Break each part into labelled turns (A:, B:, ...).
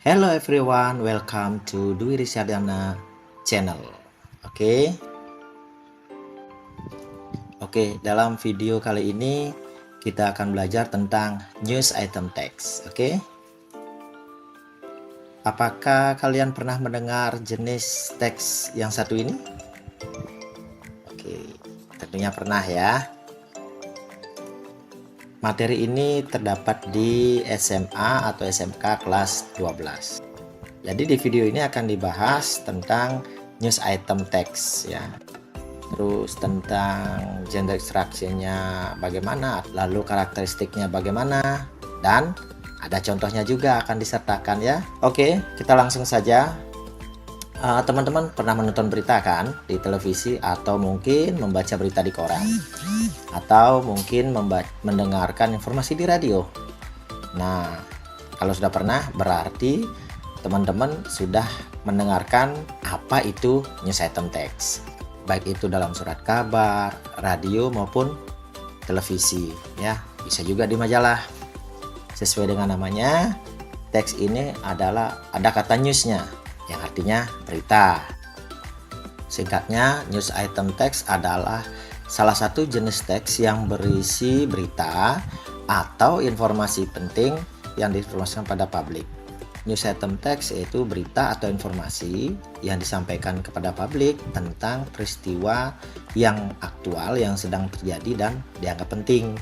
A: Hello everyone, welcome to Dwi Risyadana channel. Oke, dalam video kali ini kita akan belajar tentang news item text. Apakah kalian pernah mendengar jenis teks yang satu ini? Tentunya pernah ya. Materi ini terdapat di SMA atau SMK kelas 12. Jadi di video ini akan dibahas tentang news item text ya. Terus tentang gender extraction-nya bagaimana, lalu karakteristiknya bagaimana, dan ada contohnya juga akan disertakan ya. Oke, kita langsung saja. Teman-teman pernah menonton berita kan di televisi, atau mungkin membaca berita di koran, atau mungkin mendengarkan informasi di radio. Nah, kalau sudah pernah berarti teman-teman sudah mendengarkan apa itu news item text, baik itu dalam surat kabar, radio maupun televisi ya, bisa juga di majalah. Sesuai dengan namanya, teks ini adalah ada kata newsnya yang artinya berita. Singkatnya, news item text adalah salah satu jenis teks yang berisi berita atau informasi penting yang diinformasikan pada publik. News item text yaitu berita atau informasi yang disampaikan kepada publik tentang peristiwa yang aktual yang sedang terjadi dan dianggap penting.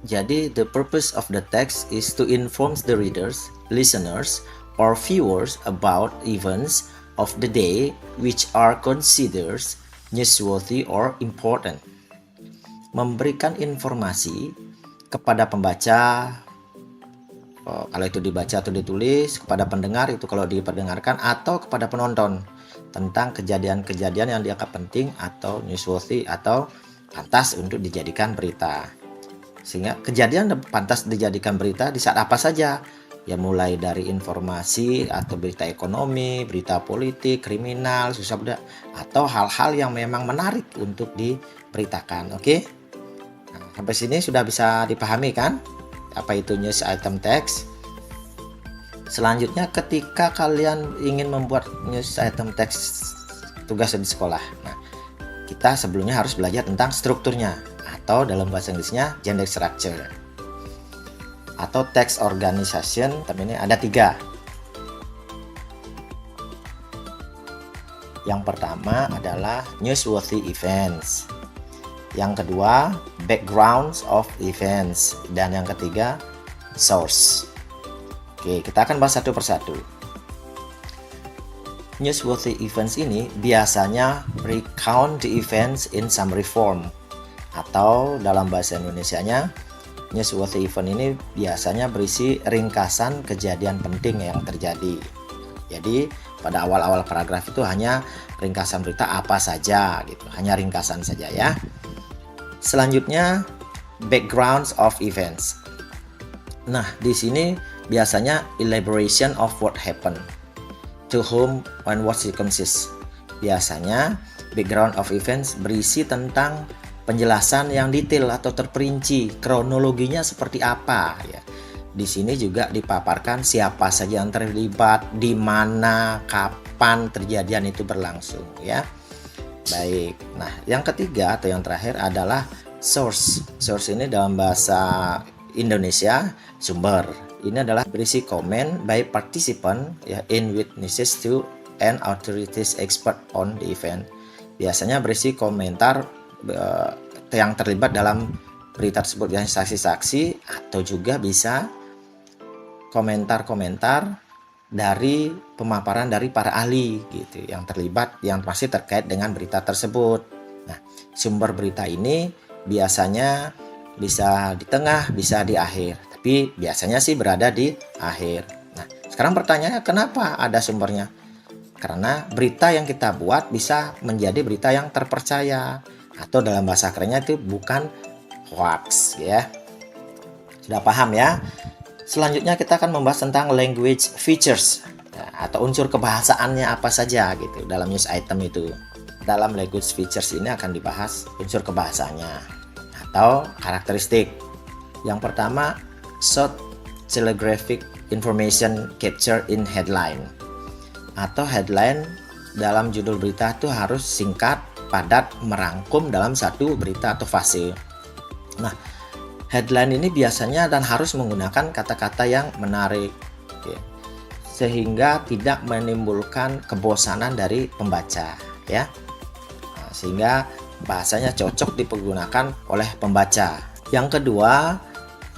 A: Jadi, the purpose of the text is to inform the readers, listeners, or viewers about events of the day which are considered newsworthy or important. Memberikan informasi kepada pembaca, kalau itu dibaca atau ditulis, kepada pendengar itu kalau diperdengarkan, atau kepada penonton tentang kejadian-kejadian yang dianggap penting atau newsworthy atau pantas untuk dijadikan berita. Sehingga kejadian pantas dijadikan berita di saat apa saja ya, mulai dari informasi atau berita ekonomi, berita politik, kriminal, susah beda, atau hal-hal yang memang menarik untuk diberitakan. Nah, sampai sini sudah bisa dipahami kan apa itu news item text. Selanjutnya, ketika kalian ingin membuat news item text tugas di sekolah, nah kita sebelumnya harus belajar tentang strukturnya, atau dalam bahasa Inggrisnya gender structure atau text organization. Tapi ini ada 3. Yang pertama adalah newsworthy events, yang kedua backgrounds of events, dan yang ketiga source. Kita akan bahas satu persatu. Newsworthy events ini biasanya recount the events in summary form, atau dalam bahasa Indonesianya, newsworthy event ini biasanya berisi ringkasan kejadian penting yang terjadi. Jadi pada awal-awal paragraf itu hanya ringkasan berita apa saja gitu, hanya ringkasan saja ya. Selanjutnya, backgrounds of events. Nah, di sini biasanya elaboration of what happened, to whom, and what circumstances. Biasanya background of events berisi tentang penjelasan yang detail atau terperinci, kronologinya seperti apa ya. Di sini juga dipaparkan siapa saja yang terlibat, di mana, kapan kejadian itu berlangsung ya. Baik. Nah, yang ketiga atau yang terakhir adalah source. Source ini dalam bahasa Indonesia sumber. Ini adalah berisi komen by participant ya, in witnesses to and authorities expert on the event. Biasanya berisi komentar yang terlibat dalam berita tersebut, ya, saksi-saksi, atau juga bisa komentar-komentar dari pemaparan dari para ahli gitu yang terlibat, yang masih terkait dengan berita tersebut. Nah, sumber berita ini biasanya bisa di tengah, bisa di akhir, tapi biasanya sih berada di akhir. Nah, sekarang pertanyaannya, kenapa ada sumbernya? Karena berita yang kita buat bisa menjadi berita yang terpercaya, atau dalam bahasa kerennya itu bukan hoax ya. Sudah paham ya? Selanjutnya kita akan membahas tentang language features. atau unsur kebahasaannya apa saja gitu dalam news item itu. Dalam language features ini akan dibahas unsur kebahasaannya atau karakteristik. Yang pertama, short telegraphic information capture in headline. Atau headline dalam judul berita itu harus singkat, padat, merangkum dalam satu berita atau fase. Nah, headline ini biasanya dan harus menggunakan kata-kata yang menarik, ya, sehingga tidak menimbulkan kebosanan dari pembaca, ya. Nah, sehingga bahasanya cocok dipergunakan oleh pembaca. Yang kedua,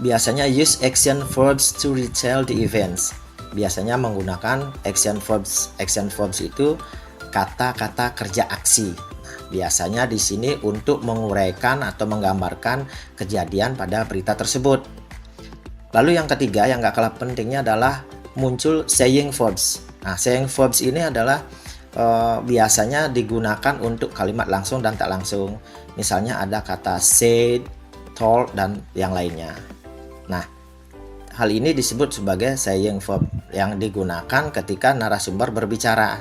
A: biasanya use action verbs to retell the events. Biasanya menggunakan action verbs. Action verbs itu kata-kata kerja aksi. Nah, biasanya di sini untuk menguraikan atau menggambarkan kejadian pada berita tersebut. Lalu yang ketiga yang gak kalah pentingnya adalah muncul saying verbs. Nah, saying verbs ini adalah biasanya digunakan untuk kalimat langsung dan tak langsung. Misalnya ada kata said, told, dan yang lainnya. Nah, hal ini disebut sebagai saying verb yang digunakan ketika narasumber berbicara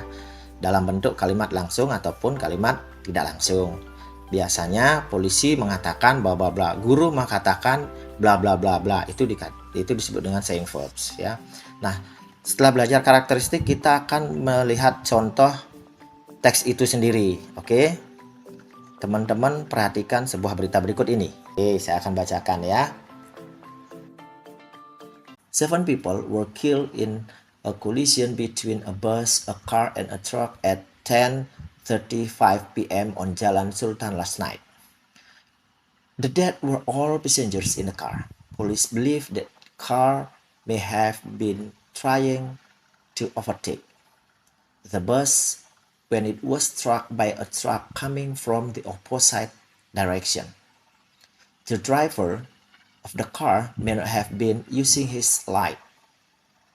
A: dalam bentuk kalimat langsung ataupun kalimat tidak langsung. Biasanya polisi mengatakan bla bla bla, guru mengatakan bla bla bla bla. Itu disebut dengan saying verbs, ya. Nah, setelah belajar karakteristik, kita akan melihat contoh teks itu sendiri. Oke, teman-teman perhatikan sebuah berita berikut ini. Oke, saya akan bacakan ya. 7 people were killed in a collision between a bus, a car, and a truck at 10:35 p.m. on Jalan Sultan last night. The dead were all passengers in the car. Police believe that the car may have been trying to overtake the bus when it was struck by a truck coming from the opposite direction. The driver of the car may not have been using his light.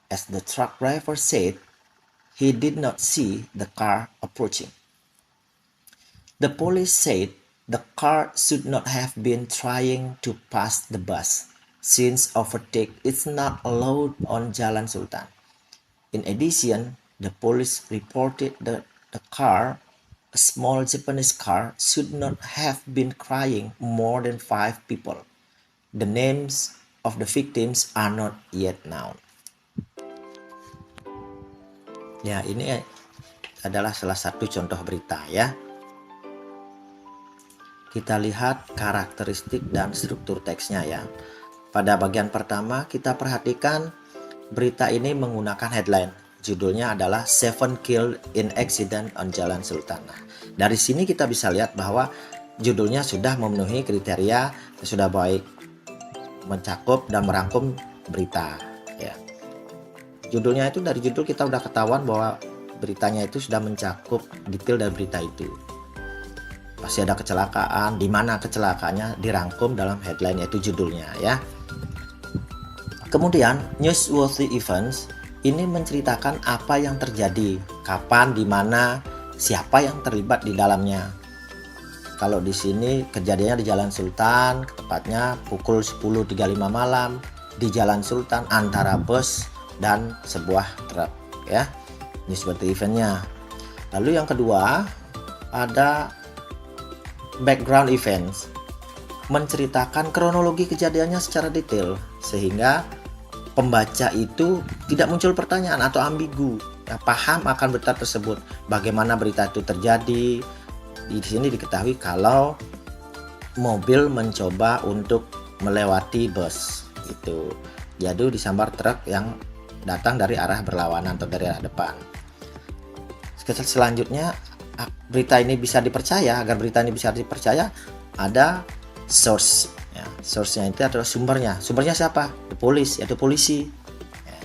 A: As the truck driver said, he did not see the car approaching. The police said the car should not have been trying to pass the bus, since overtake is not allowed on Jalan Sultan. In addition, the police reported that the car, a small Japanese car, should not have been carrying more than 5 people. The names of the victims are not yet known. Ya, ini adalah salah satu contoh berita ya. Kita lihat karakteristik dan struktur teksnya ya. Pada bagian pertama kita perhatikan berita ini menggunakan headline. Judulnya adalah 7 killed in accident on Jalan Sultan. Nah, dari sini kita bisa lihat bahwa judulnya sudah memenuhi kriteria, sudah baik mencakup dan merangkum berita ya. Judulnya itu, dari judul kita udah ketahuan bahwa beritanya itu sudah mencakup detail dari berita itu. Pasti ada kecelakaan, di mana kecelakaannya dirangkum dalam headline, yaitu judulnya ya. Kemudian newsworthy events ini menceritakan apa yang terjadi, kapan, di mana, siapa yang terlibat di dalamnya. Kalau di sini kejadiannya di Jalan Sultan, tepatnya pukul 10.35 malam di Jalan Sultan antara bus dan sebuah truk ya. Ini seperti eventnya. Lalu yang kedua ada background events, menceritakan kronologi kejadiannya secara detail sehingga pembaca itu tidak muncul pertanyaan atau ambigu, ya, paham akan berita tersebut, bagaimana berita itu terjadi. Di sini diketahui kalau mobil mencoba untuk melewati bus itu, jadi disambar truk yang datang dari arah berlawanan atau dari arah depan. Selanjutnya, berita ini bisa dipercaya. Agar berita ini bisa dipercaya, ada source ya. Source-nya itu adalah sumbernya. Sumbernya siapa? The police, yaitu polisi ya.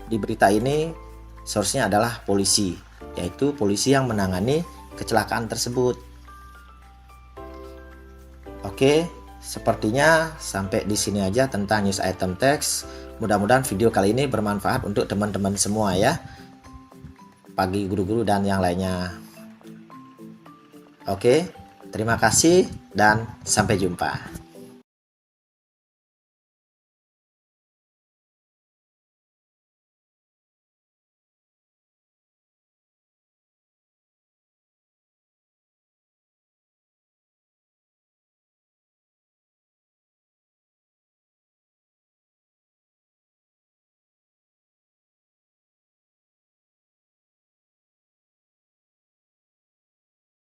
A: Di berita ini source-nya adalah polisi, yaitu polisi yang menangani kecelakaan tersebut. Oke, sepertinya sampai di sini aja tentang news item text. Mudah-mudahan video kali ini bermanfaat untuk teman-teman semua ya, bagi guru-guru dan yang lainnya. Oke, terima kasih dan sampai jumpa.